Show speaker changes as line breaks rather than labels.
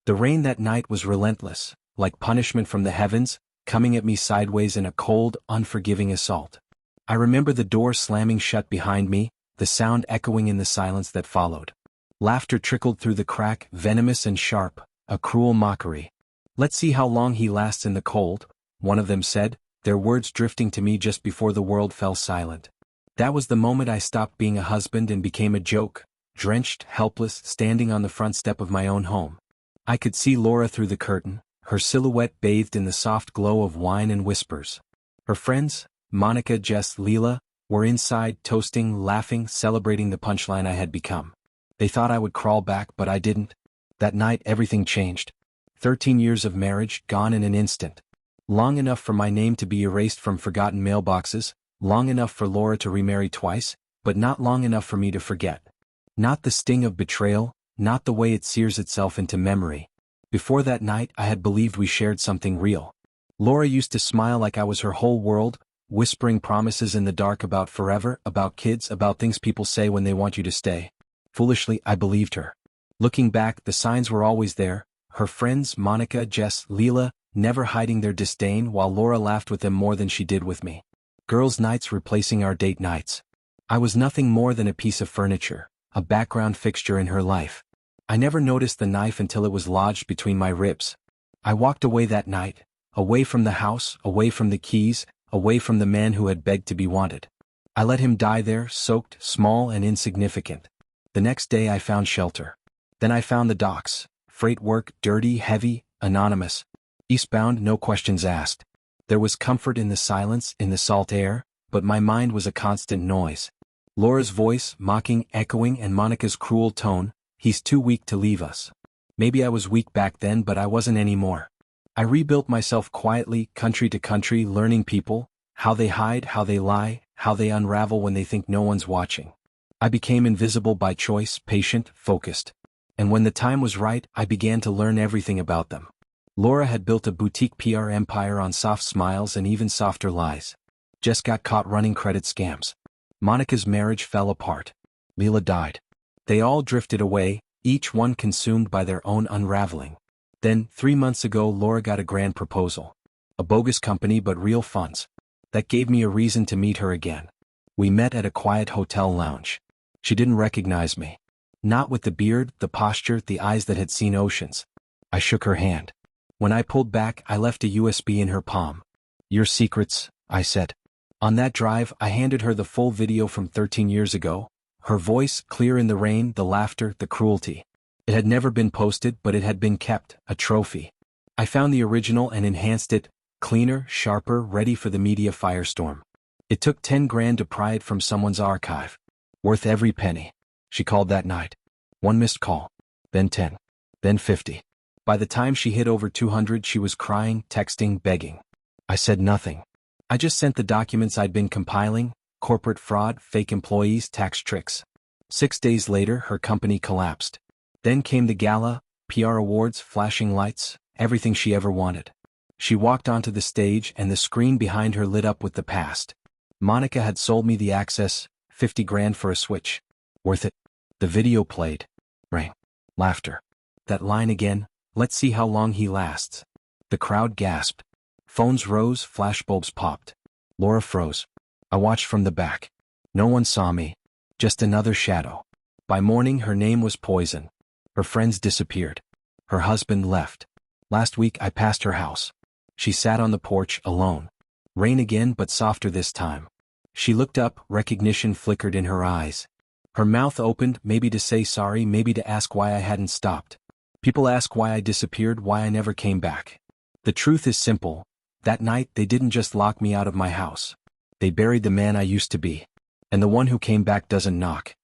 The rain that night was relentless, like punishment from the heavens, coming at me sideways in a cold, unforgiving assault. I remember the door slamming shut behind me, the sound echoing in the silence that followed. Laughter trickled through the crack, venomous and sharp, a cruel mockery. "Let's see how long he lasts in the cold," one of them said, their words drifting to me just before the world fell silent. That was the moment I stopped being a husband and became a joke, drenched, helpless, standing on the front step of my own home. I could see Laura through the curtain, her silhouette bathed in the soft glow of wine and whispers. Her friends, Monica, Jess, Leela, were inside, toasting, laughing, celebrating the punchline I had become. They thought I would crawl back, but I didn't. That night everything changed. 13 years of marriage, gone in an instant. Long enough for my name to be erased from forgotten mailboxes, long enough for Laura to remarry twice, but not long enough for me to forget. Not the sting of betrayal, not the way it sears itself into memory. Before that night I had believed we shared something real. Laura used to smile like I was her whole world, whispering promises in the dark about forever, about kids, about things people say when they want you to stay. Foolishly, I believed her. Looking back, the signs were always there. Her friends, Monica, Jess, Leela, never hiding their disdain, while Laura laughed with them more than she did with me. Girls' nights replacing our date nights. I was nothing more than a piece of furniture, a background fixture in her life. I never noticed the knife until it was lodged between my ribs. I walked away that night, away from the house, away from the keys, away from the man who had begged to be wanted. I let him die there, soaked, small and insignificant. The next day I found shelter. Then I found the docks, freight work, dirty, heavy, anonymous. Eastbound, no questions asked. There was comfort in the silence, in the salt air, but my mind was a constant noise. Laura's voice, mocking, echoing, and Monica's cruel tone, "He's too weak to leave us." Maybe I was weak back then, but I wasn't anymore. I rebuilt myself quietly, country to country, learning people, how they hide, how they lie, how they unravel when they think no one's watching. I became invisible by choice, patient, focused. And when the time was right, I began to learn everything about them. Laura had built a boutique PR empire on soft smiles and even softer lies. Jess got caught running credit scams. Monica's marriage fell apart. Leela died. They all drifted away, each one consumed by their own unraveling. Then, 3 months ago, Laura got a grand proposal. A bogus company but real funds. That gave me a reason to meet her again. We met at a quiet hotel lounge. She didn't recognize me. Not with the beard, the posture, the eyes that had seen oceans. I shook her hand. When I pulled back, I left a USB in her palm. "Your secrets," I said. On that drive, I handed her the full video from 13 years ago. Her voice, clear in the rain, the laughter, the cruelty. It had never been posted, but it had been kept, a trophy. I found the original and enhanced it, cleaner, sharper, ready for the media firestorm. It took 10 grand to pry it from someone's archive. Worth every penny. She called that night. 1 missed call. Then 10. Then 50. By the time she hit over 200, she was crying, texting, begging. I said nothing. I just sent the documents I'd been compiling: corporate fraud, fake employees, tax tricks. 6 days later, her company collapsed. Then came the gala, PR awards, flashing lights, everything she ever wanted. She walked onto the stage and the screen behind her lit up with the past. Monica had sold me the access, 50 grand for a switch. Worth it. The video played. Rang. Laughter. That line again, "Let's see how long he lasts." The crowd gasped. Phones rose, flashbulbs popped. Laura froze. I watched from the back. No one saw me. Just another shadow. By morning her name was poison. Her friends disappeared. Her husband left. Last week I passed her house. She sat on the porch, alone. Rain again, but softer this time. She looked up, recognition flickered in her eyes. Her mouth opened, maybe to say sorry, maybe to ask why I hadn't stopped. People ask why I disappeared, why I never came back. The truth is simple. That night they didn't just lock me out of my house. They buried the man I used to be. And the one who came back doesn't knock.